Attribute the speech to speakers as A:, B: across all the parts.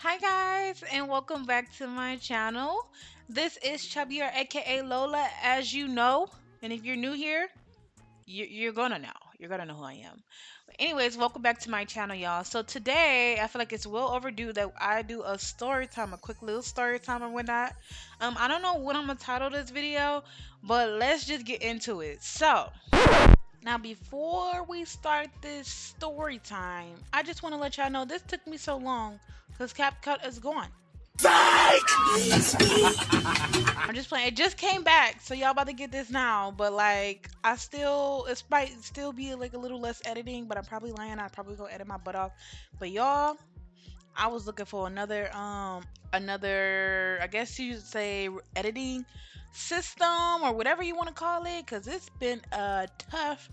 A: Hi guys, and welcome back to my channel. This is Chubby or aka Lola, as you know. And if you're new here, you're gonna know. You're gonna know who I am. But anyways, welcome back to my channel, y'all. So today, I feel like it's well overdue that I do a story time, a quick little story time or whatnot. I don't know what I'm gonna title this video, but let's just get into it. So now, before we start this story time, I just want to let y'all know this took me so long because CapCut is gone. I'm just playing. It just came back, so y'all about to get this now. But like, it might still be like a little less editing, but I'm probably lying. I probably gonna edit my butt off. But y'all, I was looking for another, I guess you'd say, editing system or whatever you want to call it, because it's been a tough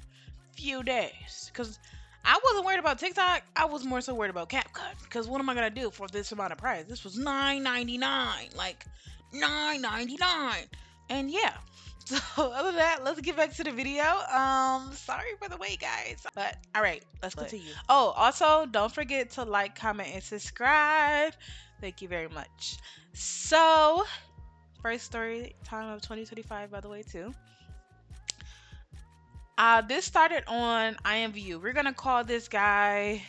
A: few days. Because I wasn't worried about TikTok. I was more so worried about CapCut. Because what am I gonna do for this amount of price? This was $9.99, like $9.99, and yeah. So other than that, let's get back to the video. Sorry for the wait, guys. But all right, let's continue. Oh, also don't forget to like, comment, and subscribe. Thank you very much. So, first story time of 2025, by the way, too. This started on IMVU. We're gonna call this guy.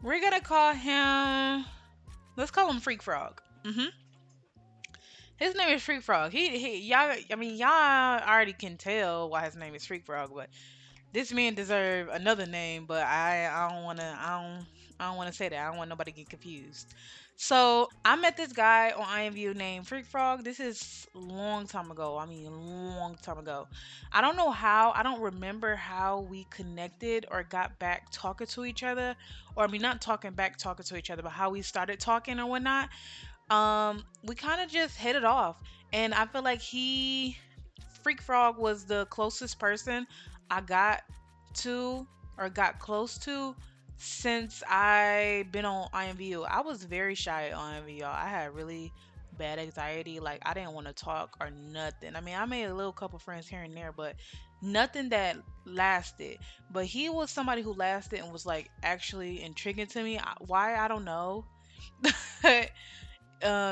A: We're gonna call him. Let's call him Freak Frog. His name is Freak Frog. Y'all. I mean, y'all already can tell why his name is Freak Frog, but this man deserve another name. But I don't wanna. I don't wanna say that. I don't want nobody to get confused. So I met this guy on IMVU named Freak Frog. This is a long time ago. I mean, long time ago. I don't know how. I don't remember how we connected or got back talking to each other, or I mean, not talking back, talking to each other, but how we started talking or whatnot. We kind of just hit it off, and I feel like Freak Frog was the closest person I got to or got close to since I been on IMVU. I was very shy on IMVU, y'all. I had really bad anxiety. Like, I didn't want to talk or nothing. I mean, I made a little couple friends here and there, but nothing that lasted. But he was somebody who lasted and was like actually intriguing to me. Why, I don't know. Yeah,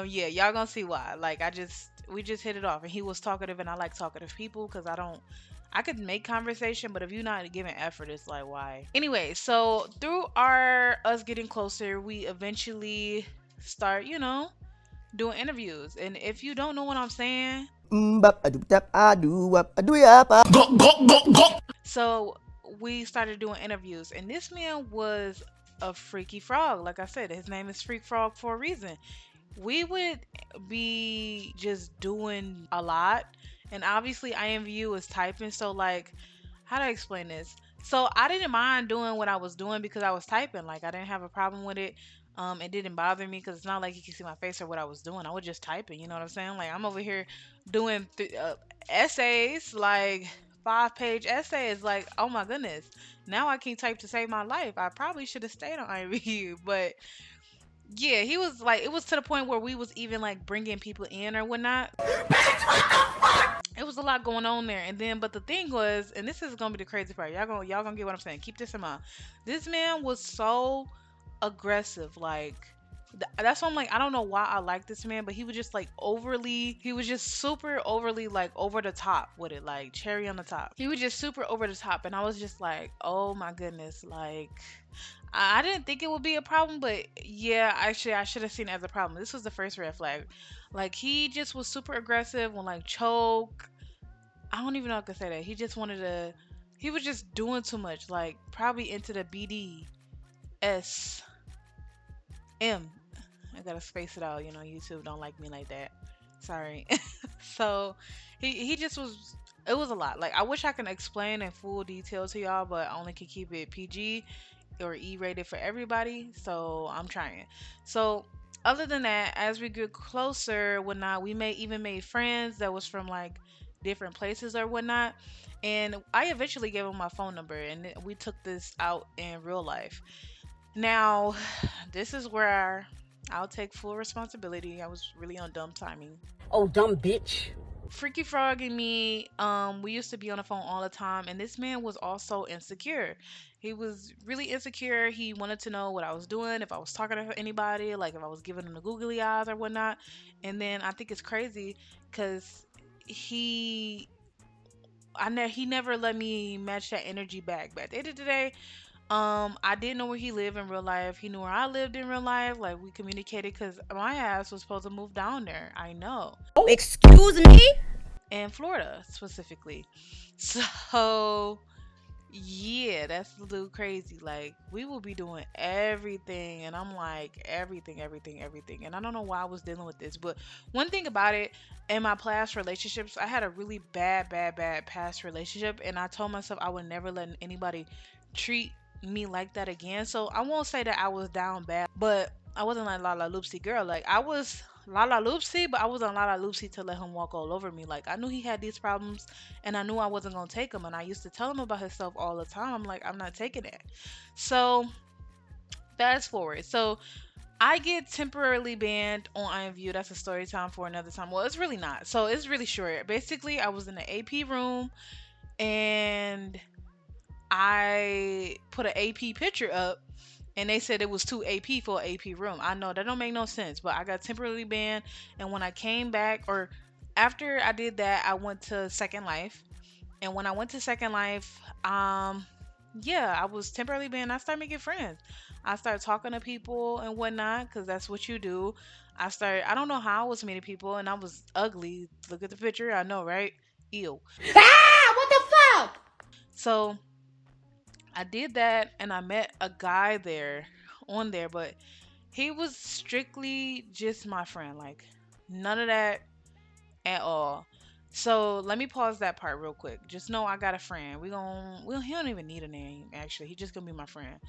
A: y'all gonna see why. Like, we just hit it off, and he was talkative, and I like talkative people because I could make conversation, but if you're not giving effort, it's like, why? Anyway, so through us getting closer, we eventually start, doing interviews. And if you don't know what I'm saying, so we started doing interviews, and this man was a freaky frog. Like I said, his name is Freak Frog for a reason. We would be just doing a lot, and obviously IMVU is typing, so like, how do I explain this? So I didn't mind doing what I was doing because I was typing. Like, I didn't have a problem with it. It didn't bother me because it's not like you can see my face or what I was doing. I was just typing, you know what I'm saying? Like, I'm over here doing essays, like 5-page essays. Like, oh my goodness, now I can type to save my life. I probably should have stayed on IMVU, but yeah, he was like, it was to the point where we was even like bringing people in or whatnot. It was a lot going on there, and then, but the thing was, and this is gonna be the crazy part. Y'all gonna get what I'm saying. Keep this in mind. This man was so aggressive, like. That's why I'm like, I don't know why I like this man, but he was just like he was just super overly, like, over the top with it, like cherry on the top. He was just super over the top, and I was just like, oh my goodness, like, I didn't think it would be a problem, but yeah, actually, I should have seen it as a problem. This was the first red flag. Like, he just was super aggressive when, like, choke. I don't even know if I can say that. He just wanted to. He was just doing too much. Like, probably into the BDSM. I gotta space it out. YouTube don't like me like that. Sorry. So, he just was. It was a lot. Like, I wish I could explain in full detail to y'all, but I only can keep it PG or E-rated for everybody. So I'm trying. So other than that, as we get closer, whatnot, we even made friends that was from like different places or whatnot. And I eventually gave him my phone number, and we took this out in real life. Now, this is where I'll take full responsibility. I was really on dumb timing.
B: Oh, dumb bitch.
A: Freaky Frog and me, we used to be on the phone all the time, and this man was also insecure. He was really insecure. He wanted to know what I was doing, if I was talking to anybody, like if I was giving him the googly eyes or whatnot. And then I think it's crazy because he he never let me match that energy back. But at the end of the day, I didn't know where he lived in real life. He knew where I lived in real life. Like we communicated because my ass was supposed to move down there. I know.
B: Excuse me?
A: In Florida specifically. So yeah, that's a little crazy. Like we will be doing everything, and I'm like everything, everything, everything. And I don't know why I was dealing with this, but one thing about it, in my past relationships, I had a really bad, bad, bad past relationship, and I told myself I would never let anybody treat me like that again. So I won't say that I was down bad, but I wasn't like Lala Loopsy girl. Like I was Lala Loopsy, but I wasn't Lala Loopsy to let him walk all over me. Like I knew he had these problems, and I knew I wasn't gonna take him. And I used to tell him about himself all the time. I'm like, I'm not taking it. So fast forward. So I get temporarily banned on IMVU. That's a story time for another time. Well, it's really not. So it's really short. Basically, I was in the AP room and I put an AP picture up and they said it was too AP for an AP room. I know that don't make no sense, but I got temporarily banned. And when I came back, or after I did that, I went to Second Life. And when I went to Second Life, yeah, I was temporarily banned. I started making friends. I started talking to people and whatnot, because that's what you do. I don't know how I was meeting people, and I was ugly. Look at the picture. I know, right? Ew.
B: Ah! What the fuck?
A: So I did that, and I met a guy there, on there, but he was strictly just my friend. Like, none of that at all. So let me pause that part real quick. Just know I got a friend. He don't even need a name actually. He just gonna be my friend.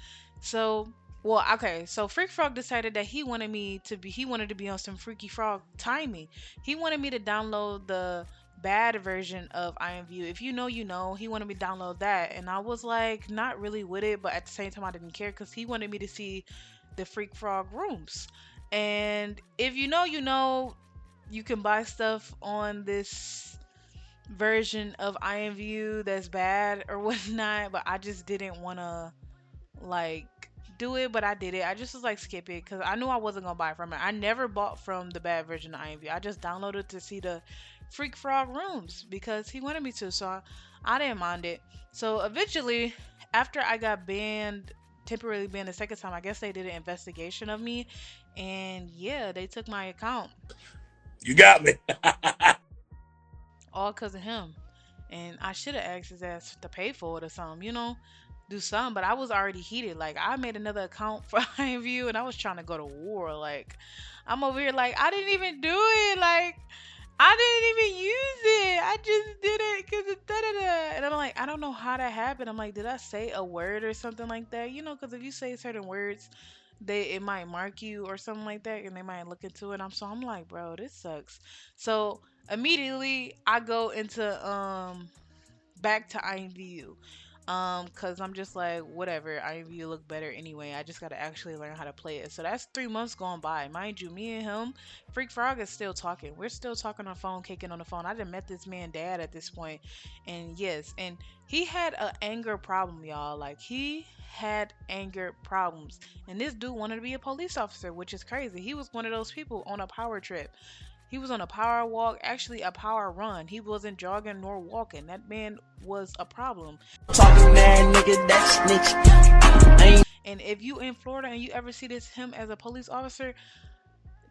A: So well, okay. So Freak Frog decided that he wanted to be on some Freaky Frog timing. He wanted me to download the bad version of IMVU. If you know, you know. He wanted me to download that, and I was like not really with it, but at the same time I didn't care because he wanted me to see the Freak Frog rooms. And if you know, you know, you can buy stuff on this version of IMVU that's bad or whatnot, but I just didn't want to like do it, but I did it. I just was like skip it because I knew I wasn't gonna buy from it. I never bought from the bad version of IMVU. I just downloaded to see the Freak Frog rooms because he wanted me to, so I didn't mind it. So eventually, after I got banned, temporarily banned the second time, I guess they did an investigation of me, and yeah, they took my account.
C: You got me.
A: All because of him. And I should have asked his ass to pay for it or something, you know, do something. But I was already heated. Like, I made another account for IMVU and I was trying to go to war. Like, I'm over here, like, I didn't even do it. Like, I didn't even use it. I just did it because it's da da da. And I'm like, I don't know how that happened. I'm like, did I say a word or something like that? You know, because if you say certain words, it might mark you or something like that, and they might look into it. I'm like, bro, this sucks. So immediately I go into back to IMVU. Cause I'm just like, whatever, IMVU look better anyway. I just gotta actually learn how to play it. So that's 3 months gone by. Mind you, me and him, Freak Frog is still talking. We're still talking on the phone, kicking on the phone. I done met this man dad at this point. And yes, and he had an anger problem, y'all. Like he had anger problems. And this dude wanted to be a police officer, which is crazy. He was one of those people on a power trip. He was on a power walk, actually a power run. He wasn't jogging nor walking. That man was a problem.
D: Talking mad nigga, that snitch.
A: And if you in Florida and you ever see him as a police officer,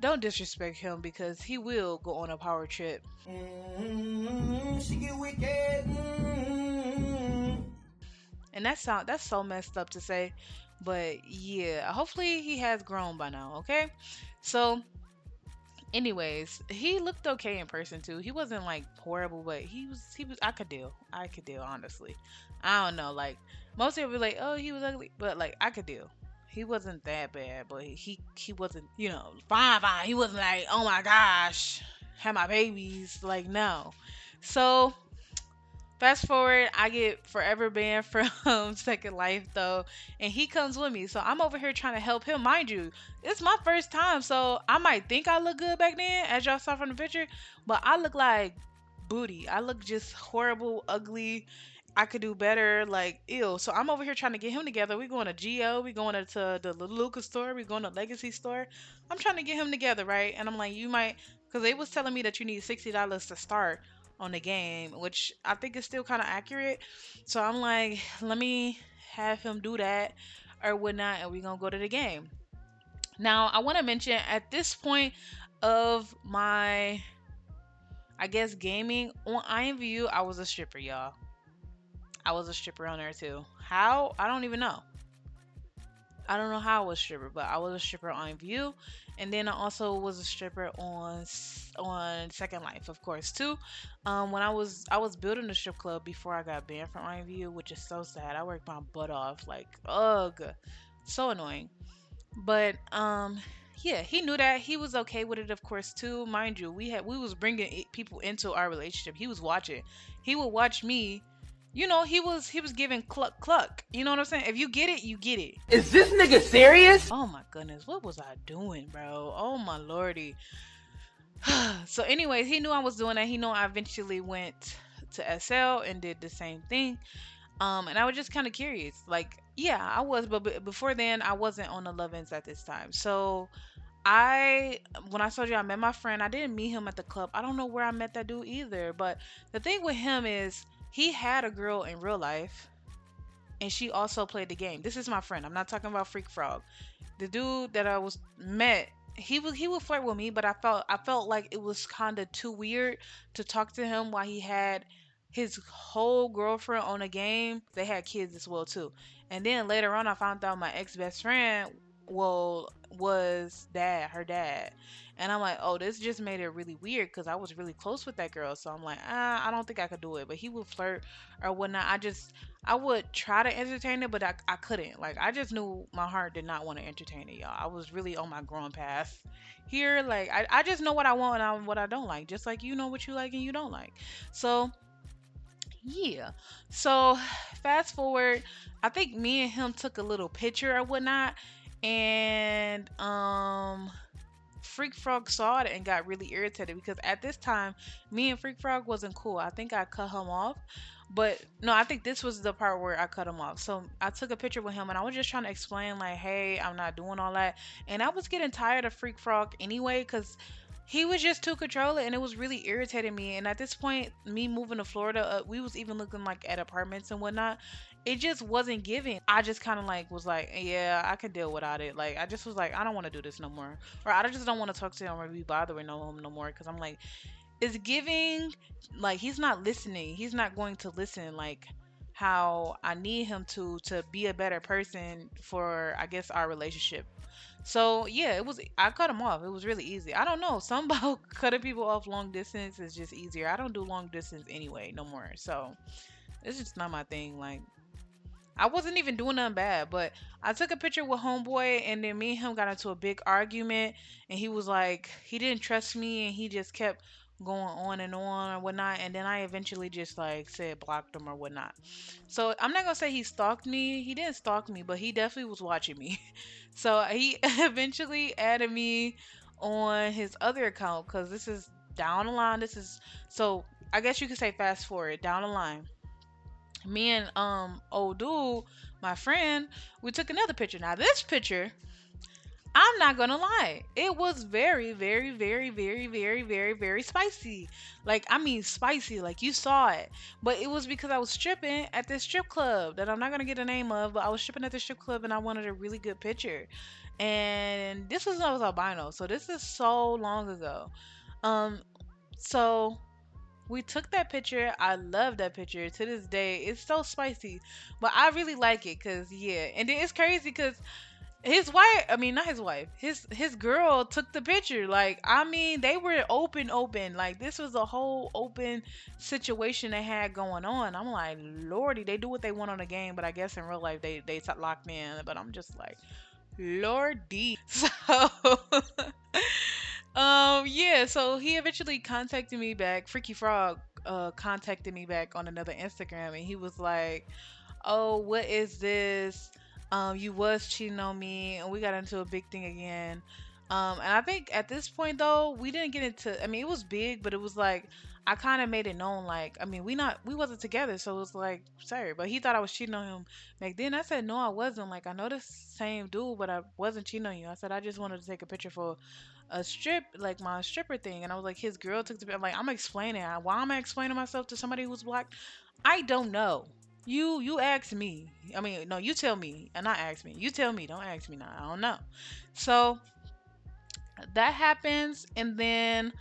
A: don't disrespect him because he will go on a power trip.
D: She get wicked.
A: And that's so messed up to say, but yeah, hopefully he has grown by now, okay? So anyways, he looked okay in person too. He wasn't like horrible, but he was I could deal. I could deal, honestly. I don't know, like most people be like, "Oh, he was ugly," but like I could deal. He wasn't that bad, but he wasn't, you know, fine fine. He wasn't like, "Oh my gosh, had my babies." Like no. So fast forward, I get forever banned from Second Life though, and he comes with me. So I'm over here trying to help him. Mind you, it's my first time, so I might think I look good back then, as y'all saw from the picture, but I look like booty. I look just horrible, ugly, I could do better. Like, ew. So I'm over here trying to get him together. We going to Geo. We going to the Lucas store. We going to Legacy store. I'm trying to get him together, right? And I'm like, you might, because they was telling me that you need $60 to start on the game, which I think is still kind of accurate. So I'm like, let me have him do that or whatnot, and we gonna go to the game. Now, I want to mention at this point of my, I guess, gaming on IMVU, I was a stripper, y'all. I was a stripper on there too. How? I don't even know. I don't know how I was a stripper, but I was a stripper on View, and then I also was a stripper on on Second Life, of course, too. When I was building the strip club before I got banned from IMVU, which is so sad. I worked my butt off, like ugh, so annoying. But yeah, he knew that. He was okay with it, of course, too. Mind you, we was bringing people into our relationship. He was watching. He would watch me. You know, he was giving cluck cluck. You know what I'm saying? If you get it, you get it.
D: Is this nigga serious?
A: Oh my goodness, what was I doing, bro? Oh my lordy. So anyways, he knew I was doing that. He knew I eventually went to SL and did the same thing. And I was just kind of curious. Like, yeah, I was, but before then, I wasn't on the Love-ins at this time. So I, when I told you I met my friend, I didn't meet him at the club. I don't know where I met that dude either. But the thing with him is he had a girl in real life, and she also played the game. This is my friend. I'm not talking about Freak Frog. The dude that I was met, he would flirt with me, but I felt like it was kind of too weird to talk to him while he had his whole girlfriend on a game. They had kids as well too. And then later on, I found out my ex best friend, well, was her dad. And I'm like, oh, this just made it really weird because I was really close with that girl. So I'm like, I don't think I could do it. But he would flirt or whatnot. I would try to entertain it, but I couldn't. Like, I just knew my heart did not want to entertain it, y'all. I was really on my growing path here. Like, I just know what I want and what I don't like. Just like you know what you like and you don't like. So, yeah. So, fast forward, I think me and him took a little picture or whatnot. And, Freak Frog saw it and got really irritated because at this time, me and Freak Frog wasn't cool. I think I cut him off. But no, I think this was the part where I cut him off. So I took a picture with him and I was just trying to explain, like, hey, I'm not doing all that. And I was getting tired of Freak Frog anyway because he was just too controlling and it was really irritating me. And at this point, me moving to Florida, we was even looking like at apartments and whatnot. It just wasn't giving. I just kind of like was like, yeah, I can deal without it. Like, I just was like, I don't want to do this no more, or I just don't want to talk to him or be bothered with him no more. Because I'm like, it's giving like he's not listening. He's not going to listen like how I need him to be a better person for, I guess, our relationship. So yeah, it was. I cut him off. It was really easy. I don't know. Some about cutting people off long distance is just easier. I don't do long distance anyway no more. So it's just not my thing. Like, I wasn't even doing nothing bad, but I took a picture with homeboy, and then me and him got into a big argument, and he was like, he didn't trust me, and he just kept going on and on or whatnot, and then I eventually just like said blocked him or whatnot. So I'm not gonna say he stalked me. He didn't stalk me, but he definitely was watching me. So he eventually added me on his other account because this is down the line. This is, so I guess you could say fast forward down the line. Me and old dude, my friend, we took another picture. Now this picture, I'm not gonna lie, it was very, very, very, very, very, very, very spicy. Like, I mean spicy, like you saw it. But it was because I was stripping at this strip club that I'm not gonna get the name of, but I was stripping at the strip club and I wanted a really good picture. And this was when I was albino, so this is so long ago. Um, so we took that picture. I love that picture to this day. It's so spicy, but I really like it because yeah. And then it's crazy because his wife, I mean not his wife, his girl took the picture. Like, I mean, they were open. Like, this was a whole open situation they had going on. I'm like, lordy, they do what they want on the game, but I guess in real life they locked me in. But I'm just like, lordy. So yeah, so he eventually contacted me back. Freaky Frog contacted me back on another Instagram, and he was like, "Oh, what is this? You was cheating on me," and we got into a big thing again. And I think at this point though, we didn't get into. I mean, it was big, but it was like I kind of made it known. Like, I mean, we wasn't together, so it was like sorry. But he thought I was cheating on him back then. I said no, I wasn't. Like, I know the same dude, but I wasn't cheating on you. I said I just wanted to take a picture for a strip, like my stripper thing. And I was like, his girl took the. I'm like, I'm explaining. Why am I explaining myself to somebody who's black? I don't know. You ask me. I mean, no, you tell me, and not ask me. You tell me. Don't ask me now. I don't know. So that happens, and then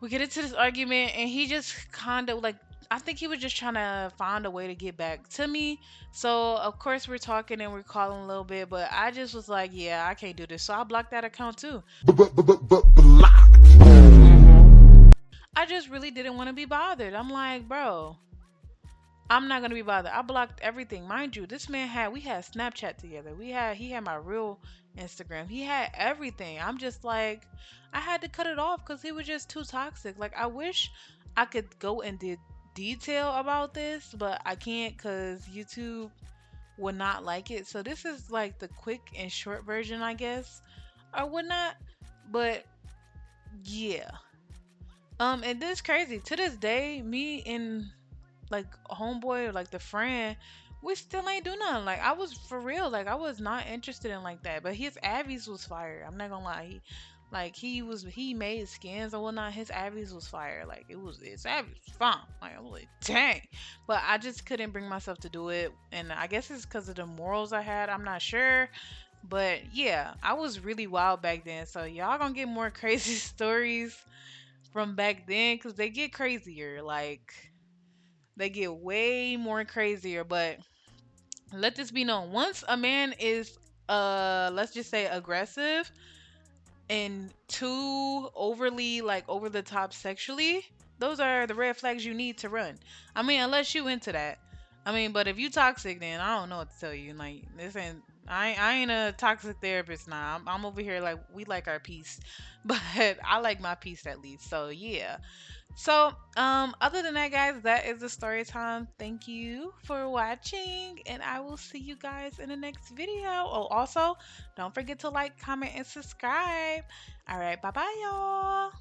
A: we get into this argument, and he just kind of like, I think he was just trying to find a way to get back to me. So of course we're talking and we're calling a little bit, but I just was like, yeah, I can't do this. So I blocked that account too. I just really didn't want to be bothered. I'm like, bro, I'm not gonna be bothered. I blocked everything. Mind you, this man had we had Snapchat together. He had my real Instagram. He had everything. I'm just like I had to cut it off because he was just too toxic. Like I wish I could go into detail about this, but I can't because YouTube would not like it. So this is like the quick and short version, I guess, or whatnot. But yeah. And this crazy. To this day, me and like homeboy or like the friend, we still ain't do nothing. Like I was for real, like I was not interested in like that. But his Abby's was fire. I'm not gonna lie. He made skins and whatnot. His Abby's was fire. Like his Abby's was fun. Like I was like, dang. But I just couldn't bring myself to do it. And I guess it's because of the morals I had. I'm not sure. But yeah, I was really wild back then. So y'all gonna get more crazy stories from back then because they get crazier. Like they get way more crazier. But let this be known. Once a man is let's just say aggressive and too overly like over the top sexually, those are the red flags you need to run. I mean, unless you into that. I mean, but if you toxic, then I don't know what to tell you. Like this ain't I ain't a toxic therapist now. I'm over here like we like our peace, but I like my peace at least. So yeah. So, other than that, guys, that is the story time. Thank you for watching, and I will see you guys in the next video. Oh, also, don't forget to like, comment, and subscribe. All right, bye bye, y'all.